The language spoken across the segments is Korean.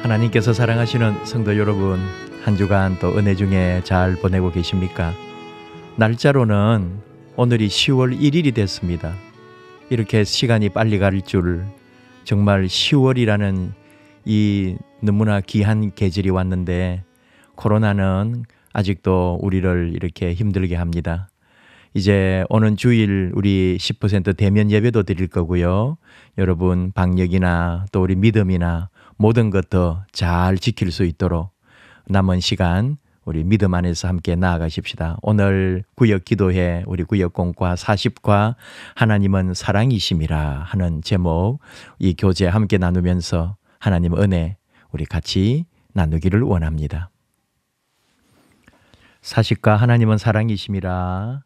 하나님께서 사랑하시는 성도 여러분, 한 주간 또 은혜 중에 잘 보내고 계십니까? 날짜로는 오늘이 10월 1일이 됐습니다. 이렇게 시간이 빨리 갈 줄, 정말 10월이라는 이 너무나 귀한 계절이 왔는데 코로나는 아직도 우리를 이렇게 힘들게 합니다. 이제 오는 주일 우리 10% 대면 예배도 드릴 거고요. 여러분 방역이나 또 우리 믿음이나 모든 것도 잘 지킬 수 있도록 남은 시간 우리 믿음 안에서 함께 나아가십시다. 오늘 구역 기도회 우리 구역 공과 40과 하나님은 사랑이심이라 하는 제목, 이 교제 함께 나누면서 하나님 은혜 우리 같이 나누기를 원합니다. 40과 하나님은 사랑이심이라,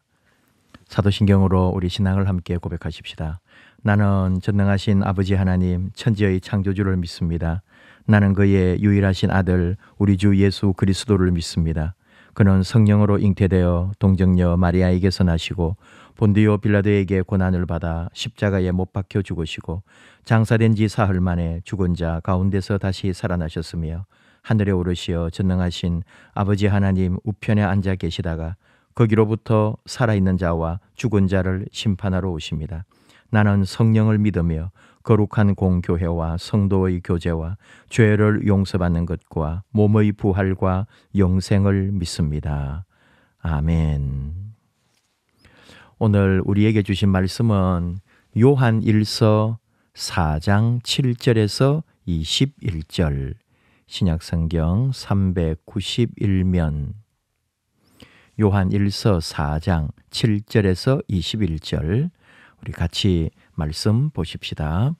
사도신경으로 우리 신앙을 함께 고백하십시다. 나는 전능하신 아버지 하나님 천지의 창조주를 믿습니다. 나는 그의 유일하신 아들 우리 주 예수 그리스도를 믿습니다. 그는 성령으로 잉태되어 동정녀 마리아에게서 나시고 본디오 빌라도에게 고난을 받아 십자가에 못 박혀 죽으시고 장사된 지 사흘 만에 죽은 자 가운데서 다시 살아나셨으며 하늘에 오르시어 전능하신 아버지 하나님 우편에 앉아 계시다가 거기로부터 살아있는 자와 죽은 자를 심판하러 오십니다. 나는 성령을 믿으며 거룩한 공교회와 성도의 교제와 죄를 용서받는 것과 몸의 부활과 영생을 믿습니다. 아멘. 오늘 우리에게 주신 말씀은 요한 1서 4장 7절에서 21절, 신약성경 391면 요한 1서 4장 7절에서 21절 우리 같이 말씀 보십시다.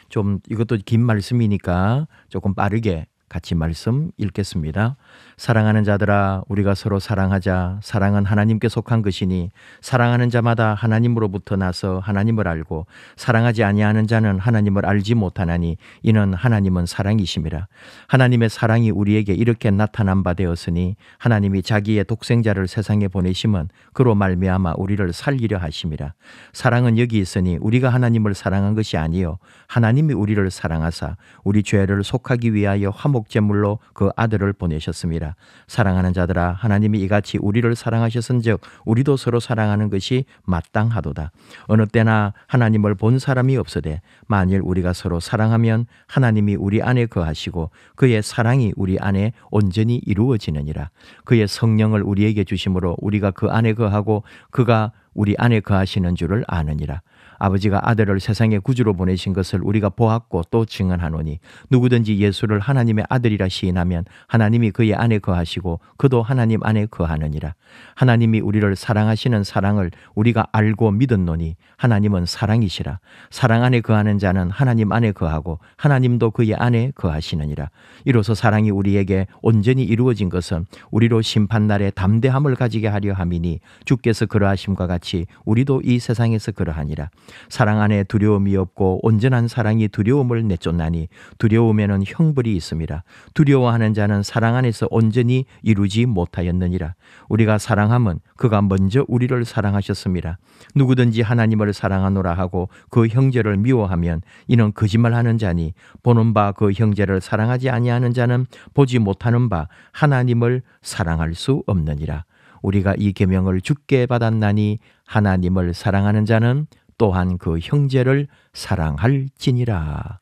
좀 이것도 긴 말씀이니까 조금 빠르게 같이 말씀 읽겠습니다. 사랑하는 자들아, 우리가 서로 사랑하자. 사랑은 하나님께 속한 것이니 사랑하는 자마다 하나님으로부터 나서 하나님을 알고 사랑하지 아니하는 자는 하나님을 알지 못하나니 이는 하나님은 사랑이심이라. 하나님의 사랑이 우리에게 이렇게 나타난 바 되었으니 하나님이 자기의 독생자를 세상에 보내심은 그로 말미암아 우리를 살리려 하심이라. 사랑은 여기 있으니 우리가 하나님을 사랑한 것이 아니요 하나님이 우리를 사랑하사 우리 죄를 속하기 위하여 화목제물로 그 아들을 보내셨습니다. 사랑하는 자들아, 하나님이 이같이 우리를 사랑하셨은즉 우리도 서로 사랑하는 것이 마땅하도다. 어느 때나 하나님을 본 사람이 없으되 만일 우리가 서로 사랑하면 하나님이 우리 안에 거하시고 그의 사랑이 우리 안에 온전히 이루어지느니라. 그의 성령을 우리에게 주심으로 우리가 그 안에 거하고 그가 우리 안에 거하시는 줄을 아느니라. 아버지가 아들을 세상의 구주로 보내신 것을 우리가 보았고 또 증언하노니 누구든지 예수를 하나님의 아들이라 시인하면 하나님이 그의 안에 거하시고 그도 하나님 안에 거하느니라. 하나님이 우리를 사랑하시는 사랑을 우리가 알고 믿었노니 하나님은 사랑이시라. 사랑 안에 거하는 자는 하나님 안에 거하고 하나님도 그의 안에 거하시느니라. 이로써 사랑이 우리에게 온전히 이루어진 것은 우리로 심판날에 담대함을 가지게 하려 함이니 주께서 그러하심과 같이 우리도 이 세상에서 그러하니라. 사랑 안에 두려움이 없고 온전한 사랑이 두려움을 내쫓나니 두려움에는 형벌이 있음이라. 두려워하는 자는 사랑 안에서 온전히 이루지 못하였느니라. 우리가 사랑함은 그가 먼저 우리를 사랑하셨음이라. 누구든지 하나님을 사랑하노라 하고 그 형제를 미워하면 이는 거짓말하는 자니 보는 바 그 형제를 사랑하지 아니하는 자는 보지 못하는 바 하나님을 사랑할 수 없느니라. 우리가 이 계명을 주께 받았나니 하나님을 사랑하는 자는 또한 그 형제를 사랑할지니라.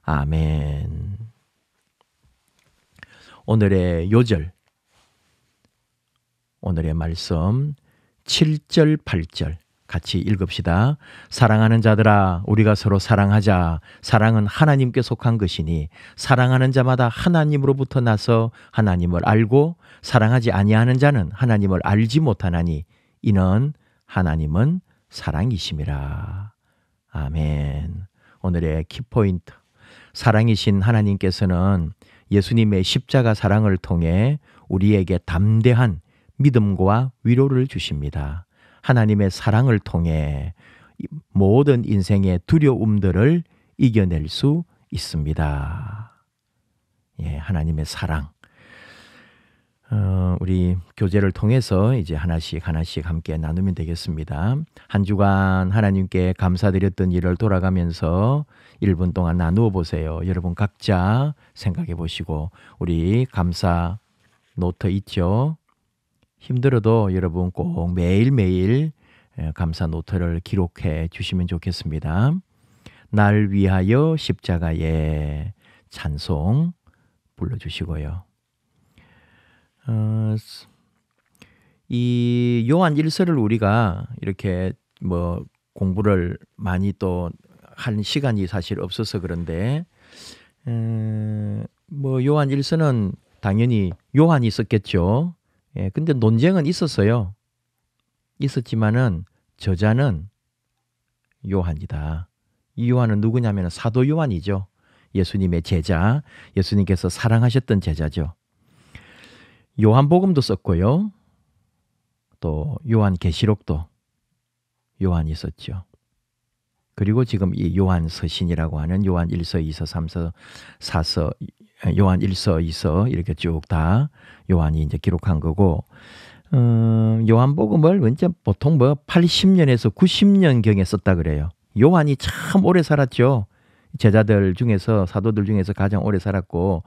아멘. 오늘의 요절, 오늘의 말씀 7절 8절 같이 읽읍시다. 사랑하는 자들아, 우리가 서로 사랑하자. 사랑은 하나님께 속한 것이니 사랑하는 자마다 하나님으로부터 나서 하나님을 알고 사랑하지 아니하는 자는 하나님을 알지 못하나니 이는 하나님은 사랑이심이라. 아멘. 오늘의 키포인트, 사랑이신 하나님께서는 예수님의 십자가 사랑을 통해 우리에게 담대한 믿음과 위로를 주십니다. 하나님의 사랑을 통해 모든 인생의 두려움들을 이겨낼 수 있습니다. 예, 하나님의 사랑. 우리 교제를 통해서 이제 하나씩 함께 나누면 되겠습니다. 한 주간 하나님께 감사드렸던 일을 돌아가면서 1분 동안 나누어 보세요. 여러분 각자 생각해 보시고 우리 감사 노트 있죠? 힘들어도 여러분 꼭 매일매일 감사 노트를 기록해 주시면 좋겠습니다. 날 위하여 십자가의 찬송 불러주시고요. 이 요한 1서를 우리가 이렇게 뭐 공부를 많이 또 한 시간이 사실 없어서 그런데 뭐 요한 1서는 당연히 요한이 썼겠죠. 예, 근데 논쟁은 있었어요. 있었지만은 저자는 요한이다. 이 요한은 누구냐면 사도 요한이죠. 예수님의 제자, 예수님께서 사랑하셨던 제자죠. 요한복음도 썼고요. 또 요한계시록도 요한이 썼죠. 그리고 지금 이 요한 서신이라고 하는 요한 1서, 2서, 3서, 4서, 요한 1서, 2서 이렇게 쭉 다 요한이 이제 기록한 거고, 요한복음을 완전 보통 뭐 80년에서 90년경에 썼다 그래요. 요한이 참 오래 살았죠. 제자들 중에서 사도들 중에서 가장 오래 살았고,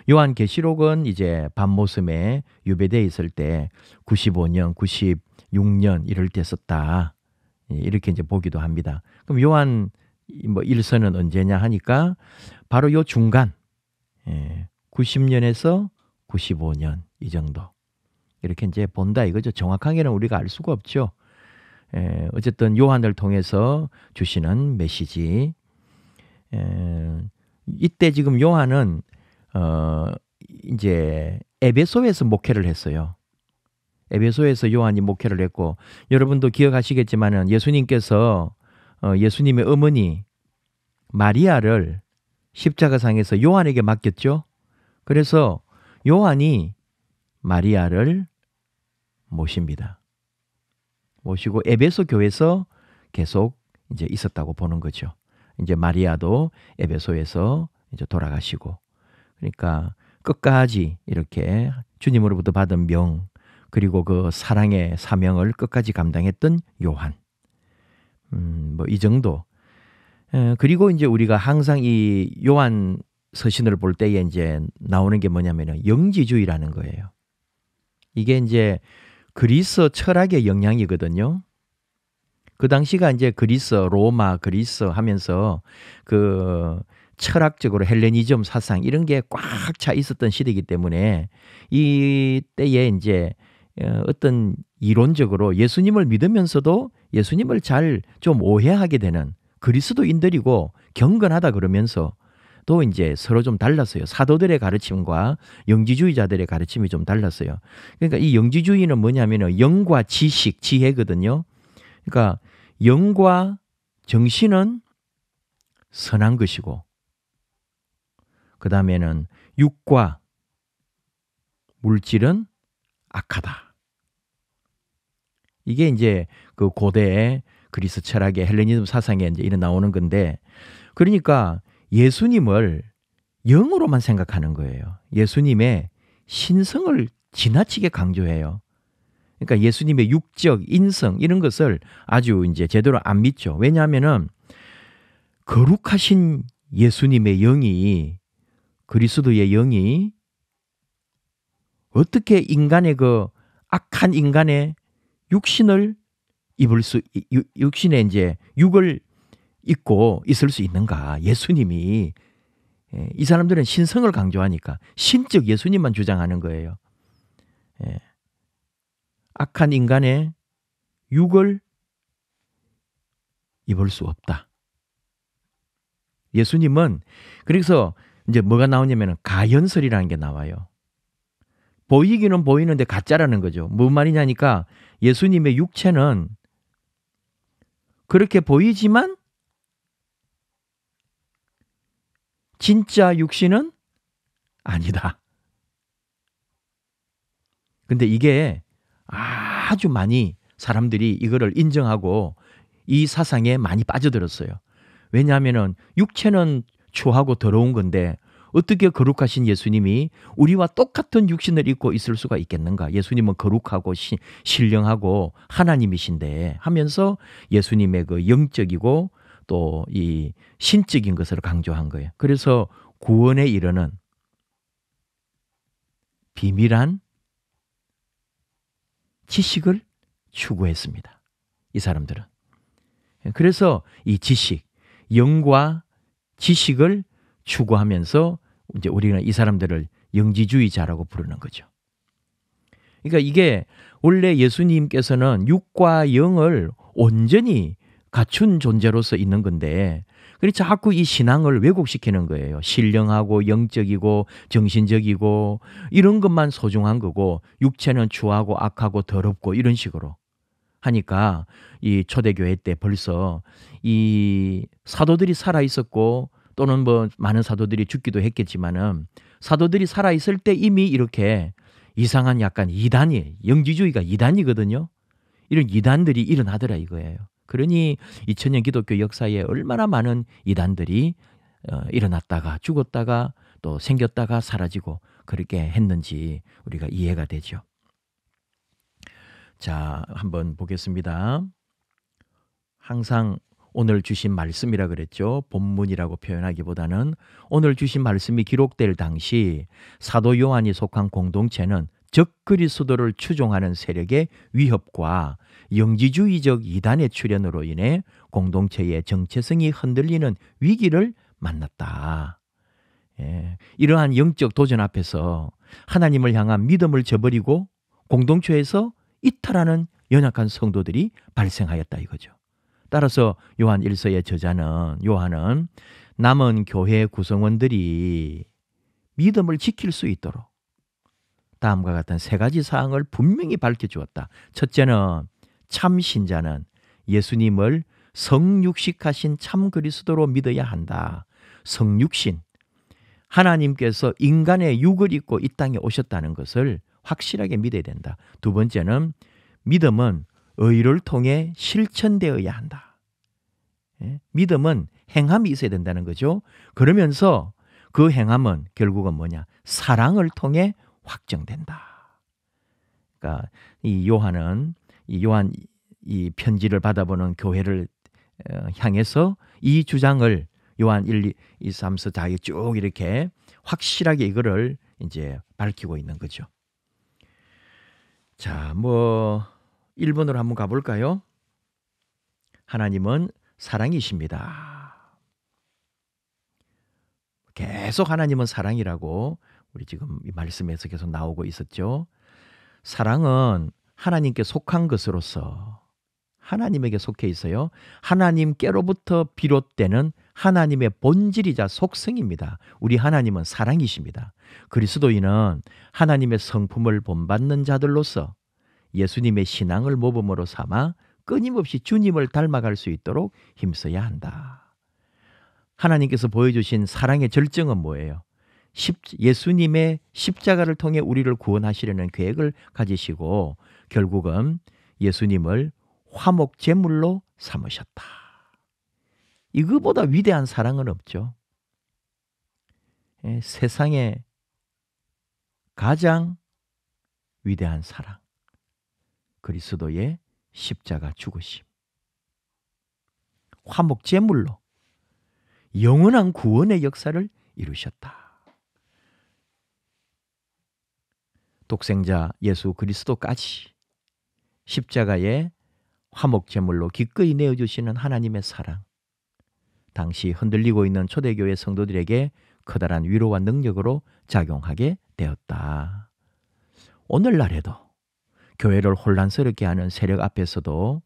요한계시록은 이제 밤모섬에 유배되어 있을 때 95년, 96년 이럴 때 썼다. 이렇게 이제 보기도 합니다. 그럼 요한 뭐 1서는 언제냐 하니까 바로 요 중간 90년에서 95년 이 정도 이렇게 이제 본다 이거죠. 정확하게는 우리가 알 수가 없죠. 어쨌든 요한을 통해서 주시는 메시지. 이때 지금 요한은 이제 에베소에서 목회를 했어요. 에베소에서 요한이 목회를 했고, 여러분도 기억하시겠지만은 예수님께서 예수님의 어머니 마리아를 십자가상에서 요한에게 맡겼죠. 그래서 요한이 마리아를 모십니다. 모시고 에베소 교회에서 계속 이제 있었다고 보는 거죠. 이제 마리아도 에베소에서 이제 돌아가시고, 그러니까 끝까지 이렇게 주님으로부터 받은 명, 그리고 그 사랑의 사명을 끝까지 감당했던 요한. 뭐 이 정도. 그리고 이제 우리가 항상 이 요한 서신을 볼 때에 이제 나오는 게 뭐냐면은 영지주의라는 거예요. 이게 이제 그리스 철학의 영향이거든요. 그 당시가 이제 그리스, 로마, 그리스 하면서 그 철학적으로 헬레니즘 사상 이런 게 꽉 차 있었던 시대이기 때문에 이 때에 이제 어떤 이론적으로 예수님을 믿으면서도 예수님을 잘 좀 오해하게 되는 그리스도인들이고 경건하다 그러면서 또 이제 서로 좀 달랐어요. 사도들의 가르침과 영지주의자들의 가르침이 좀 달랐어요. 그러니까 이 영지주의는 뭐냐면은 영과 지식, 지혜거든요. 그러니까 영과 정신은 선한 것이고, 그 다음에는 육과 물질은 악하다. 이게 이제 그 고대의 그리스 철학의 헬레니즘 사상에 이제 이래 나오는 건데, 그러니까 예수님을 영으로만 생각하는 거예요. 예수님의 신성을 지나치게 강조해요. 그러니까 예수님의 육적, 인성 이런 것을 아주 이제 제대로 안 믿죠. 왜냐하면은 거룩하신 예수님의 영이, 그리스도의 영이 어떻게 인간의 그 악한 인간의 육신을 입을 수, 육신에 이제 육을 입고 있을 수 있는가? 예수님이. 이 사람들은 신성을 강조하니까 신적 예수님만 주장하는 거예요. 악한 인간의 육을 입을 수 없다. 예수님은 그래서 이제 뭐가 나오냐면 가연설이라는 게 나와요. 보이기는 보이는데 가짜라는 거죠. 뭔 말이냐니까 예수님의 육체는 그렇게 보이지만 진짜 육신은 아니다. 근데 이게 아주 많이 사람들이 이거를 인정하고 이 사상에 많이 빠져들었어요. 왜냐하면은 육체는 추하고 더러운 건데 어떻게 거룩하신 예수님이 우리와 똑같은 육신을 입고 있을 수가 있겠는가? 예수님은 거룩하고 신령하고 하나님이신데 하면서 예수님의 그 영적이고 또 이 신적인 것을 강조한 거예요. 그래서 구원에 이르는 비밀한 지식을 추구했습니다. 이 사람들은. 그래서 이 지식, 영과 지식을 추구하면서 이제 우리는 이 사람들을 영지주의자라고 부르는 거죠. 그러니까 이게 원래 예수님께서는 육과 영을 온전히 갖춘 존재로서 있는 건데, 그래서 자꾸 이 신앙을 왜곡시키는 거예요. 신령하고 영적이고 정신적이고 이런 것만 소중한 거고, 육체는 추하고 악하고 더럽고 이런 식으로 하니까 이 초대교회 때 벌써 이 사도들이 살아 있었고, 또는 뭐 많은 사도들이 죽기도 했겠지만은 사도들이 살아 있을 때 이미 이렇게 이상한 약간 이단이, 영지주의가 이단이거든요. 이런 이단들이 일어나더라 이거예요. 그러니 2000년 기독교 역사에 얼마나 많은 이단들이 일어났다가 죽었다가 또 생겼다가 사라지고 그렇게 했는지 우리가 이해가 되죠. 자, 한번 보겠습니다. 항상 오늘 주신 말씀이라 그랬죠. 본문이라고 표현하기보다는 오늘 주신 말씀이 기록될 당시 사도 요한이 속한 공동체는 적그리스도를 추종하는 세력의 위협과 영지주의적 이단의 출현으로 인해 공동체의 정체성이 흔들리는 위기를 만났다. 예, 이러한 영적 도전 앞에서 하나님을 향한 믿음을 저버리고 공동체에서 이탈하는 연약한 성도들이 발생하였다 이거죠. 따라서 요한 1서의 저자는 요한은 남은 교회 구성원들이 믿음을 지킬 수 있도록 다음과 같은 세 가지 사항을 분명히 밝혀주었다. 첫째는 참 신자는 예수님을 성육식하신 참 그리스도로 믿어야 한다. 성육신, 하나님께서 인간의 육을 입고 이 땅에 오셨다는 것을 확실하게 믿어야 된다. 두 번째는 믿음은 의를 통해 실천되어야 한다. 예? 믿음은 행함이 있어야 된다는 거죠. 그러면서 그 행함은 결국은 뭐냐? 사랑을 통해 확정된다. 그러니까 이 요한 이 편지를 받아보는 교회를 향해서 이 주장을 요한 1, 2, 3, 4 다 쭉 이렇게 확실하게 이거를 이제 밝히고 있는 거죠. 자, 뭐 1번으로 한번 가볼까요? 하나님은 사랑이십니다. 계속 하나님은 사랑이라고 우리 지금 이 말씀에서 계속 나오고 있었죠. 사랑은 하나님께 속한 것으로서 하나님에게 속해 있어요. 하나님께로부터 비롯되는 하나님의 본질이자 속성입니다. 우리 하나님은 사랑이십니다. 그리스도인은 하나님의 성품을 본받는 자들로서 예수님의 신앙을 모범으로 삼아 끊임없이 주님을 닮아갈 수 있도록 힘써야 한다. 하나님께서 보여주신 사랑의 절정은 뭐예요? 예수님의 십자가를 통해 우리를 구원하시려는 계획을 가지시고 결국은 예수님을 화목 제물로 삼으셨다. 이거보다 위대한 사랑은 없죠. 세상에 가장 위대한 사랑, 그리스도의 십자가 죽으심, 화목 제물로 영원한 구원의 역사를 이루셨다. 독생자 예수 그리스도까지 십자가에 화목 제물로 기꺼이 내어주시는 하나님의 사랑, 당시 흔들리고 있는 초대교회 성도들에게 커다란 위로와 능력으로 작용하게 되었다. 오늘날에도 교회를 혼란스럽게 하는 세력 앞에서도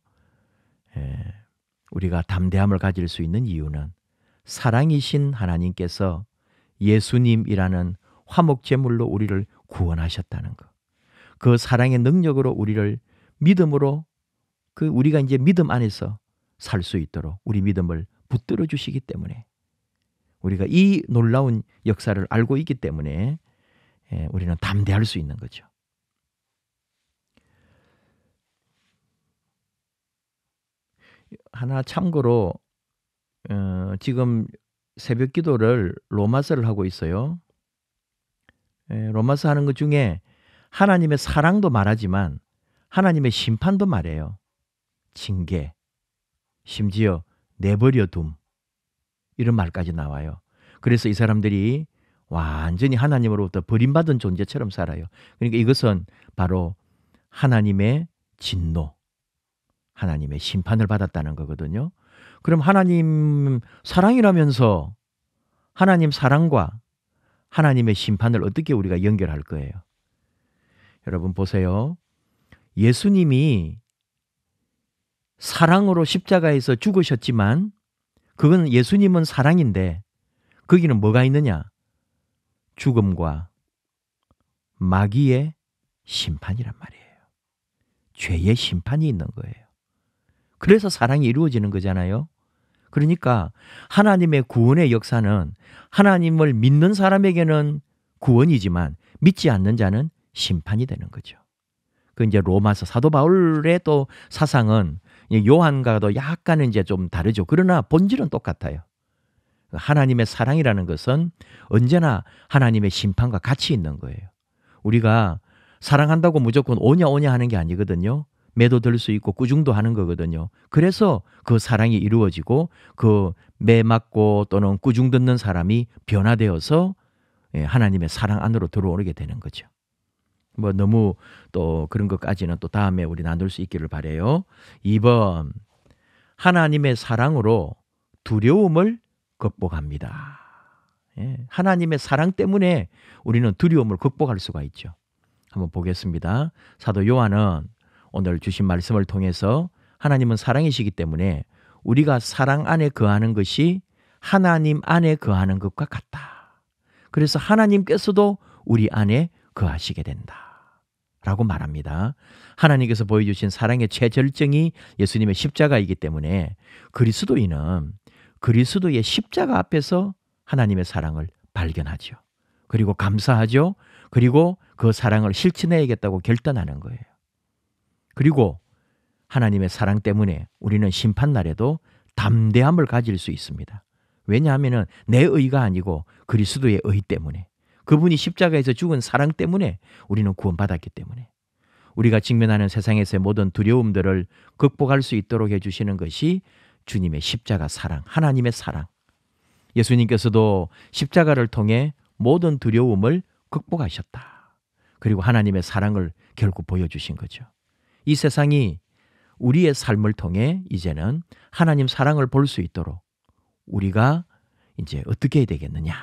우리가 담대함을 가질 수 있는 이유는 사랑이신 하나님께서 예수님이라는 화목 제물로 우리를 구원하셨다는 것. 그 사랑의 능력으로 우리를 믿음으로 우리가 이제 믿음 안에서 살 수 있도록 우리 믿음을 붙들어 주시기 때문에 우리가 이 놀라운 역사를 알고 있기 때문에 우리는 담대할 수 있는 거죠. 하나 참고로 지금 새벽 기도를 로마서를 하고 있어요. 로마서 하는 것 중에 하나님의 사랑도 말하지만 하나님의 심판도 말해요. 징계, 심지어 내버려 둠, 이런 말까지 나와요. 그래서 이 사람들이 완전히 하나님으로부터 버림받은 존재처럼 살아요. 그러니까 이것은 바로 하나님의 진노, 하나님의 심판을 받았다는 거거든요. 그럼 하나님 사랑이라면서 하나님 사랑과 하나님의 심판을 어떻게 우리가 연결할 거예요? 여러분 보세요. 예수님이 사랑으로 십자가에서 죽으셨지만 그건 예수님은 사랑인데 거기는 뭐가 있느냐? 죽음과 마귀의 심판이란 말이에요. 죄의 심판이 있는 거예요. 그래서 사랑이 이루어지는 거잖아요. 그러니까 하나님의 구원의 역사는 하나님을 믿는 사람에게는 구원이지만 믿지 않는 자는 심판이 되는 거죠. 그 이제 로마서 사도 바울의 또 사상은 요한과도 약간은 이제 좀 다르죠. 그러나 본질은 똑같아요. 하나님의 사랑이라는 것은 언제나 하나님의 심판과 같이 있는 거예요. 우리가 사랑한다고 무조건 오냐 오냐 하는 게 아니거든요. 매도 들 수 있고 꾸중도 하는 거거든요. 그래서 그 사랑이 이루어지고 그 매 맞고 또는 꾸중 듣는 사람이 변화되어서 하나님의 사랑 안으로 들어오게 되는 거죠. 뭐 너무 또 그런 것까지는 또 다음에 우리 나눌 수 있기를 바라요. 2번, 하나님의 사랑으로 두려움을 극복합니다. 하나님의 사랑 때문에 우리는 두려움을 극복할 수가 있죠. 한번 보겠습니다. 사도 요한은 오늘 주신 말씀을 통해서 하나님은 사랑이시기 때문에 우리가 사랑 안에 거하는 것이 하나님 안에 거하는 것과 같다. 그래서 하나님께서도 우리 안에 거하시게 된다 라고 말합니다. 하나님께서 보여주신 사랑의 최절정이 예수님의 십자가이기 때문에 그리스도인은 그리스도의 십자가 앞에서 하나님의 사랑을 발견하죠. 그리고 감사하죠. 그리고 그 사랑을 실천해야겠다고 결단하는 거예요. 그리고 하나님의 사랑 때문에 우리는 심판날에도 담대함을 가질 수 있습니다. 왜냐하면 내 의가 아니고 그리스도의 의 때문에, 그분이 십자가에서 죽은 사랑 때문에 우리는 구원받았기 때문에 우리가 직면하는 세상에서의 모든 두려움들을 극복할 수 있도록 해주시는 것이 주님의 십자가 사랑, 하나님의 사랑. 예수님께서도 십자가를 통해 모든 두려움을 극복하셨다. 그리고 하나님의 사랑을 결국 보여주신 거죠. 이 세상이 우리의 삶을 통해 이제는 하나님 사랑을 볼 수 있도록 우리가 이제 어떻게 해야 되겠느냐?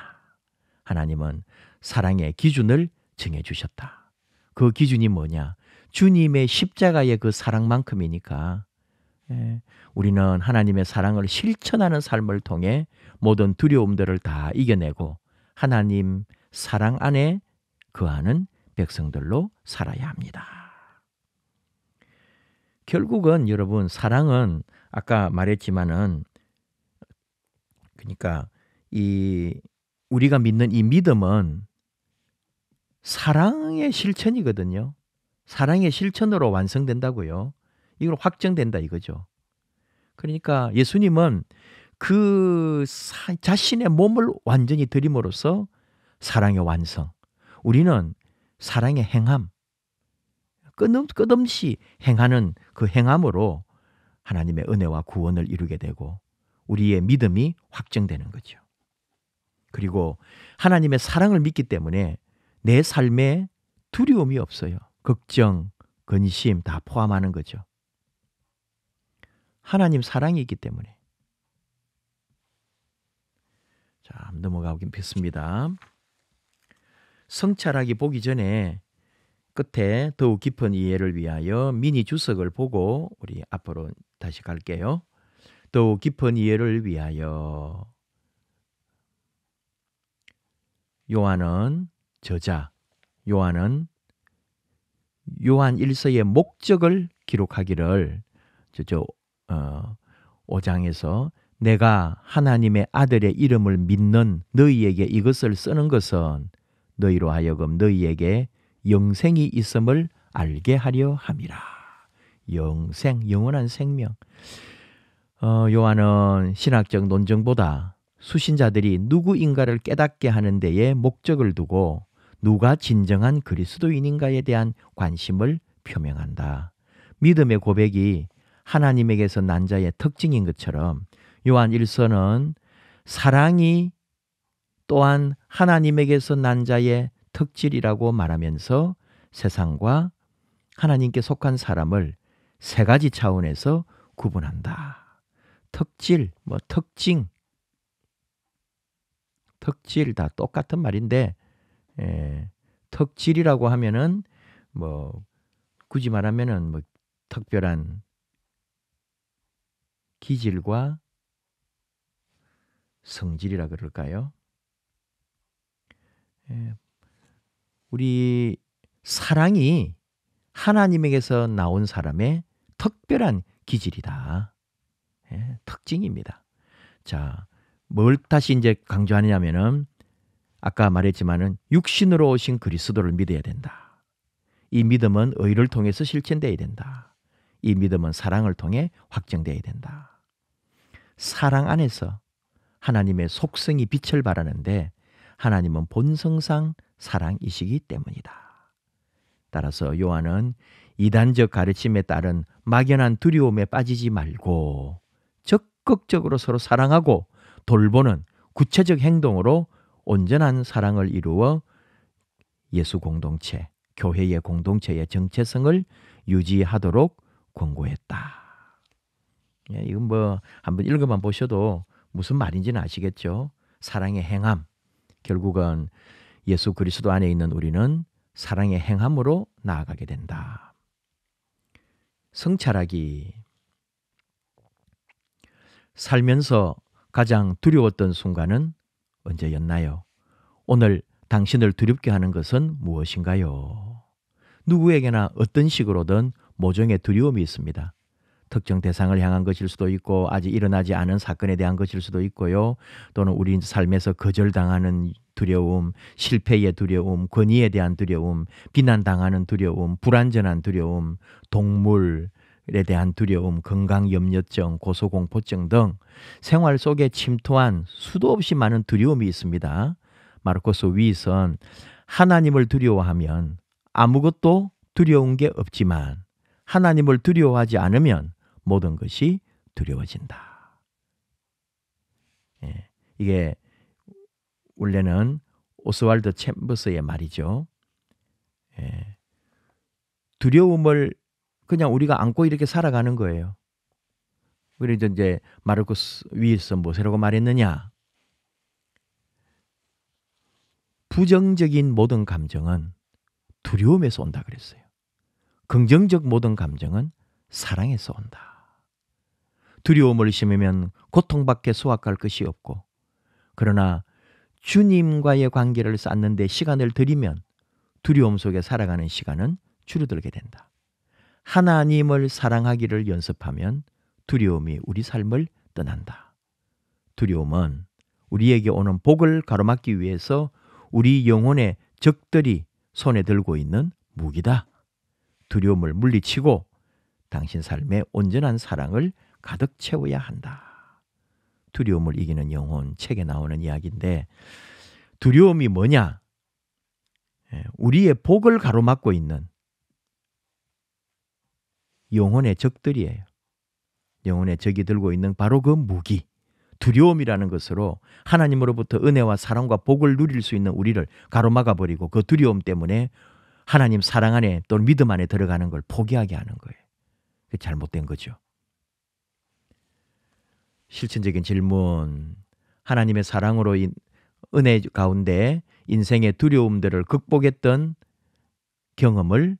하나님은 사랑의 기준을 정해 주셨다. 그 기준이 뭐냐? 주님의 십자가의 그 사랑만큼이니까 우리는 하나님의 사랑을 실천하는 삶을 통해 모든 두려움들을 다 이겨내고 하나님 사랑 안에 거하는 백성들로 살아야 합니다. 결국은 여러분 사랑은 아까 말했지만은 그러니까 이 우리가 믿는 이 믿음은 사랑의 실천이거든요. 사랑의 실천으로 완성된다고요. 이걸 확정된다 이거죠. 그러니까 예수님은 그 자신의 몸을 완전히 드림으로써 사랑의 완성. 우리는 사랑의 행함, 끝없이 행하는 그 행함으로 하나님의 은혜와 구원을 이루게 되고 우리의 믿음이 확정되는 거죠. 그리고 하나님의 사랑을 믿기 때문에 내 삶에 두려움이 없어요. 걱정, 근심 다 포함하는 거죠. 하나님 사랑이 있기 때문에. 자, 넘어가 보겠습니다. 성찰하기 보기 전에 끝에 더욱 깊은 이해를 위하여 미니 주석을 보고 우리 앞으로 다시 갈게요. 더욱 깊은 이해를 위하여 요한은 저자, 요한은 요한 1서의 목적을 기록하기를 5장에서 내가 하나님의 아들의 이름을 믿는 너희에게 이것을 쓰는 것은 너희로 하여금 너희에게 영생이 있음을 알게 하려 함이라. 영생, 영원한 생명. 요한은 신학적 논증보다 수신자들이 누구인가를 깨닫게 하는 데에 목적을 두고 누가 진정한 그리스도인인가에 대한 관심을 표명한다. 믿음의 고백이 하나님에게서 난 자의 특징인 것처럼 요한 1서는 사랑이 또한 하나님에게서 난 자의 특질이라고 말하면서 세상과 하나님께 속한 사람을 세 가지 차원에서 구분한다. 특질, 특징, 특질 다 똑같은 말인데 특질이라고 하면은 굳이 말하면은 특별한 기질과 성질이라 그럴까요? 우리 사랑이 하나님에게서 나온 사람의 특별한 기질이다. 특징입니다. 자, 뭘 다시 이제 강조하느냐면은 아까 말했지만은 육신으로 오신 그리스도를 믿어야 된다. 이 믿음은 의를 통해서 실천되어야 된다. 이 믿음은 사랑을 통해 확정되어야 된다. 사랑 안에서 하나님의 속성이 빛을 발하는데 하나님은 본성상 사랑이시기 때문이다. 따라서 요한은 이단적 가르침에 따른 막연한 두려움에 빠지지 말고 적극적으로 서로 사랑하고 돌보는 구체적 행동으로 온전한 사랑을 이루어 예수 공동체, 교회의 공동체의 정체성을 유지하도록 권고했다. 이건 한번 읽어만 보셔도 무슨 말인지는 아시겠죠? 사랑의 행함. 결국은 예수 그리스도 안에 있는 우리는 사랑의 행함으로 나아가게 된다. 성찰하기. 살면서 가장 두려웠던 순간은 언제였나요? 오늘 당신을 두렵게 하는 것은 무엇인가요? 누구에게나 어떤 식으로든 모종의 두려움이 있습니다. 특정 대상을 향한 것일 수도 있고 아직 일어나지 않은 사건에 대한 것일 수도 있고요. 또는 우리 삶에서 거절당하는 두려움, 실패의 두려움, 권위에 대한 두려움, 비난당하는 두려움, 불완전한 두려움, 동물에 대한 두려움, 건강염려증, 고소공포증 등 생활 속에 침투한 수도 없이 많은 두려움이 있습니다. 마르코스 위선 하나님을 두려워하면 아무것도 두려운 게 없지만 하나님을 두려워하지 않으면 모든 것이 두려워진다. 이게 원래는 오스왈드 챔버스의 말이죠. 두려움을 그냥 우리가 안고 이렇게 살아가는 거예요. 그래서 이제 마르코스 위에서 무엇이라고 말했느냐? 부정적인 모든 감정은 두려움에서 온다 그랬어요. 긍정적 모든 감정은 사랑에서 온다. 두려움을 심으면 고통밖에 수확할 것이 없고, 그러나 주님과의 관계를 쌓는 데 시간을 들이면 두려움 속에 살아가는 시간은 줄어들게 된다. 하나님을 사랑하기를 연습하면 두려움이 우리 삶을 떠난다. 두려움은 우리에게 오는 복을 가로막기 위해서 우리 영혼의 적들이 손에 들고 있는 무기다. 두려움을 물리치고 당신 삶에 온전한 사랑을 가득 채워야 한다. 두려움을 이기는 영혼, 책에 나오는 이야기인데 두려움이 뭐냐? 우리의 복을 가로막고 있는 영혼의 적들이에요. 영혼의 적이 들고 있는 바로 그 무기, 두려움이라는 것으로 하나님으로부터 은혜와 사랑과 복을 누릴 수 있는 우리를 가로막아버리고 그 두려움 때문에 하나님 사랑 안에 또 믿음 안에 들어가는 걸 포기하게 하는 거예요. 그게 잘못된 거죠. 실천적인 질문. 하나님의 사랑으로 은혜 가운데 인생의 두려움들을 극복했던 경험을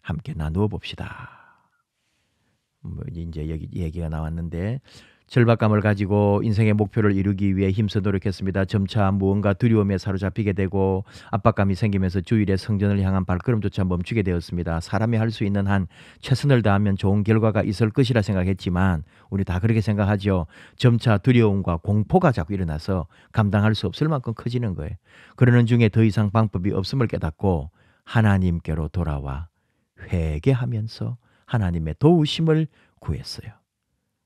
함께 나누어 봅시다. 이제 여기 얘기가 나왔는데 절박감을 가지고 인생의 목표를 이루기 위해 힘써 노력했습니다. 점차 무언가 두려움에 사로잡히게 되고 압박감이 생기면서 주일에 성전을 향한 발걸음조차 멈추게 되었습니다. 사람이 할 수 있는 한 최선을 다하면 좋은 결과가 있을 것이라 생각했지만 우리 다 그렇게 생각하죠. 점차 두려움과 공포가 자꾸 일어나서 감당할 수 없을 만큼 커지는 거예요. 그러는 중에 더 이상 방법이 없음을 깨닫고 하나님께로 돌아와 회개하면서 하나님의 도우심을 구했어요.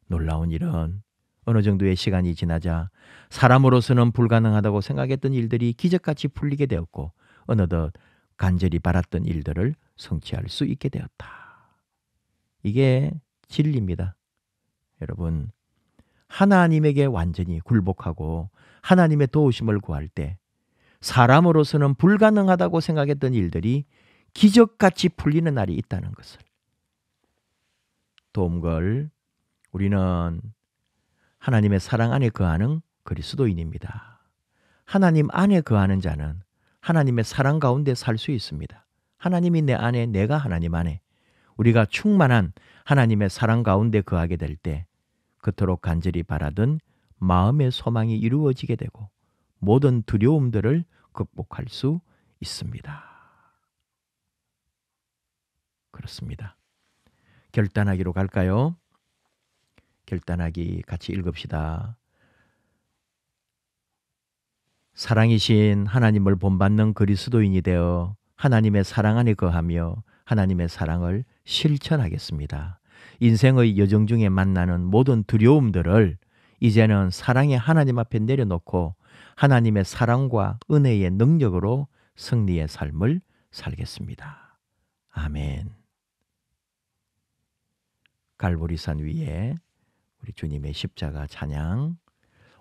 놀라운 일은 어느 정도의 시간이 지나자 사람으로서는 불가능하다고 생각했던 일들이 기적같이 풀리게 되었고 어느덧 간절히 바랐던 일들을 성취할 수 있게 되었다. 이게 진리입니다. 여러분, 하나님에게 완전히 굴복하고 하나님의 도우심을 구할 때 사람으로서는 불가능하다고 생각했던 일들이 기적같이 풀리는 날이 있다는 것을. 도움걸, 우리는 하나님의 사랑 안에 거하는 그리스도인입니다. 하나님 안에 거하는 자는 하나님의 사랑 가운데 살 수 있습니다. 하나님이 내 안에, 내가 하나님 안에, 우리가 충만한 하나님의 사랑 가운데 거하게 될 때 그토록 간절히 바라던 마음의 소망이 이루어지게 되고 모든 두려움들을 극복할 수 있습니다. 그렇습니다. 결단하기로 갈까요? 결단하기 같이 읽읍시다. 사랑이신 하나님을 본받는 그리스도인이 되어 하나님의 사랑 안에 거하며 하나님의 사랑을 실천하겠습니다. 인생의 여정 중에 만나는 모든 두려움들을 이제는 사랑의 하나님 앞에 내려놓고 하나님의 사랑과 은혜의 능력으로 승리의 삶을 살겠습니다. 아멘. 갈보리산 위에 우리 주님의 십자가 찬양,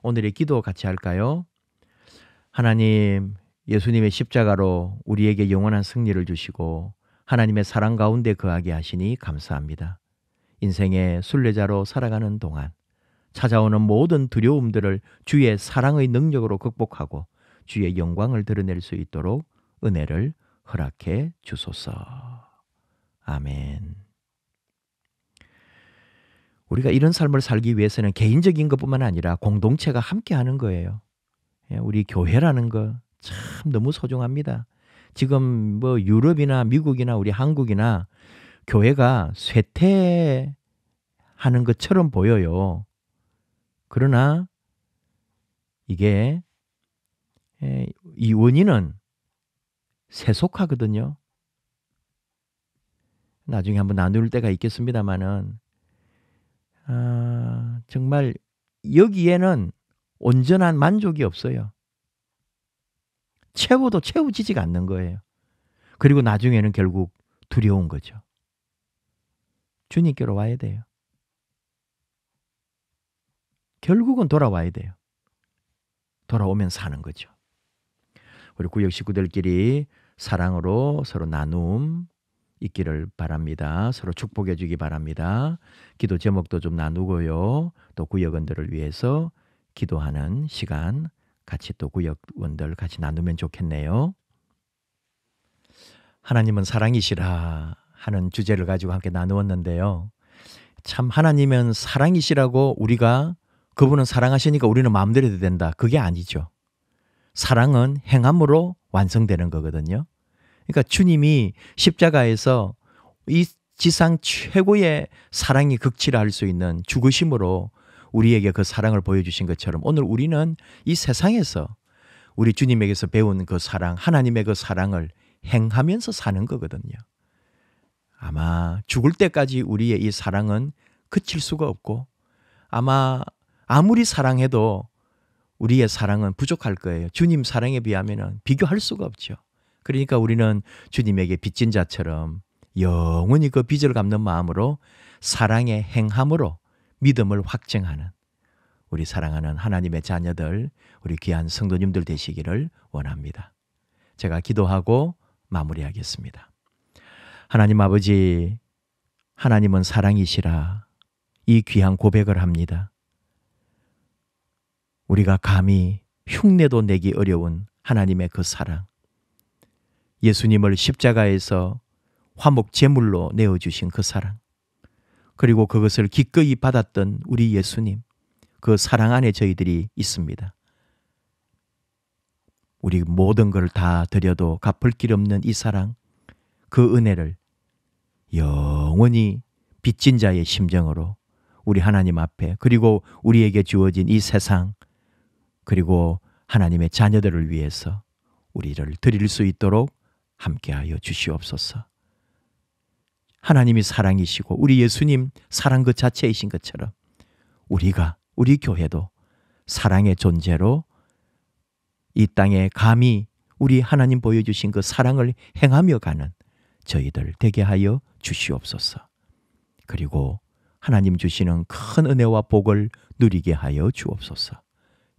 오늘의 기도 같이 할까요? 하나님, 예수님의 십자가로 우리에게 영원한 승리를 주시고 하나님의 사랑 가운데 거하게 하시니 감사합니다. 인생의 순례자로 살아가는 동안 찾아오는 모든 두려움들을 주의 사랑의 능력으로 극복하고 주의 영광을 드러낼 수 있도록 은혜를 허락해 주소서. 아멘. 우리가 이런 삶을 살기 위해서는 개인적인 것뿐만 아니라 공동체가 함께하는 거예요. 우리 교회라는 거 참 너무 소중합니다. 지금 뭐 유럽이나 미국이나 우리 한국이나 교회가 쇠퇴하는 것처럼 보여요. 그러나 이게 이 원인은 세속화거든요. 나중에 한번 나눌 때가 있겠습니다만은 정말 여기에는 온전한 만족이 없어요. 채워도 채워지지가 않는 거예요. 그리고 나중에는 결국 두려운 거죠. 주님께로 와야 돼요. 결국은 돌아와야 돼요. 돌아오면 사는 거죠. 우리 구역 식구들끼리 사랑으로 서로 나눔 있기를 바랍니다. 서로 축복해 주기 바랍니다. 기도 제목도 좀 나누고요. 또 구역원들을 위해서 기도하는 시간 같이 또 구역원들 같이 나누면 좋겠네요. 하나님은 사랑이시라 하는 주제를 가지고 함께 나누었는데요. 참 하나님은 사랑이시라고 우리가 그분은 사랑하시니까 우리는 마음대로 해도 된다. 그게 아니죠. 사랑은 행함으로 완성되는 거거든요. 그러니까 주님이 십자가에서 이 지상 최고의 사랑이 극치를 수 있는 죽으심으로 우리에게 그 사랑을 보여주신 것처럼 오늘 우리는 이 세상에서 우리 주님에게서 배운 그 사랑, 하나님의 그 사랑을 행하면서 사는 거거든요. 아마 죽을 때까지 우리의 이 사랑은 그칠 수가 없고 아마 아무리 사랑해도 우리의 사랑은 부족할 거예요. 주님 사랑에 비하면 비교할 수가 없죠. 그러니까 우리는 주님에게 빚진 자처럼 영원히 그 빚을 갚는 마음으로 사랑의 행함으로 믿음을 확증하는 우리 사랑하는 하나님의 자녀들, 우리 귀한 성도님들 되시기를 원합니다. 제가 기도하고 마무리하겠습니다. 하나님 아버지, 하나님은 사랑이시라 이 귀한 고백을 합니다. 우리가 감히 흉내도 내기 어려운 하나님의 그 사랑, 예수님을 십자가에서 화목 제물로 내어주신 그 사랑, 그리고 그것을 기꺼이 받았던 우리 예수님, 그 사랑 안에 저희들이 있습니다. 우리 모든 걸 다 드려도 갚을 길 없는 이 사랑, 그 은혜를 영원히 빚진 자의 심정으로 우리 하나님 앞에, 그리고 우리에게 주어진 이 세상, 그리고 하나님의 자녀들을 위해서 우리를 드릴 수 있도록 함께하여 주시옵소서. 하나님이 사랑이시고 우리 예수님 사랑 그 자체이신 것처럼 우리가 우리 교회도 사랑의 존재로 이 땅에 감히 우리 하나님 보여주신 그 사랑을 행하며 가는 저희들 되게 하여 주시옵소서. 그리고 하나님 주시는 큰 은혜와 복을 누리게 하여 주옵소서.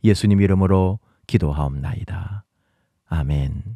예수님 이름으로 기도하옵나이다. 아멘.